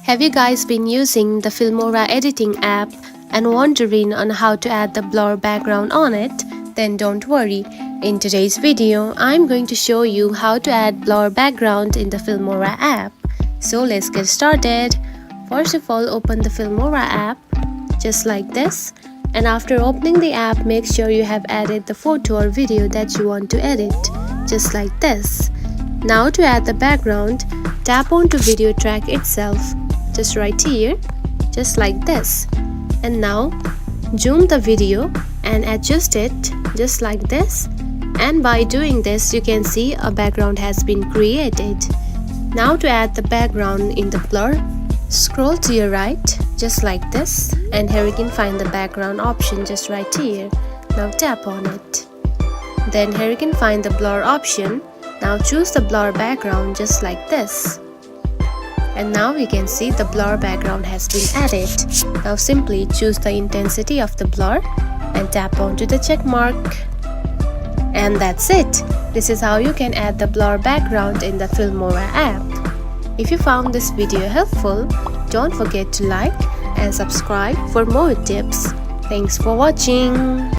Have you guys been using the Filmora editing app and wondering on how to add the blur background on it? Then don't worry. In today's video, I'm going to show you how to add blur background in the Filmora app. So let's get started. First of all, open the Filmora app just like this. And after opening the app, make sure you have added the photo or video that you want to edit, just like this. Now to add the background, tap onto video track itself, just right here, just like this. And now zoom the video and adjust it just like this. And by doing this, you can see a background has been created. Now to add the background in the blur, scroll to your right just like this, and here you can find the background option just right here. Now tap on it. Then here you can find the blur option. Now choose the blur background just like this. And now you can see the blur background has been added. Now simply choose the intensity of the blur and tap onto the check mark. And that's it. This is how you can add the blur background in the Filmora app. If you found this video helpful, don't forget to like and subscribe for more tips. Thanks for watching.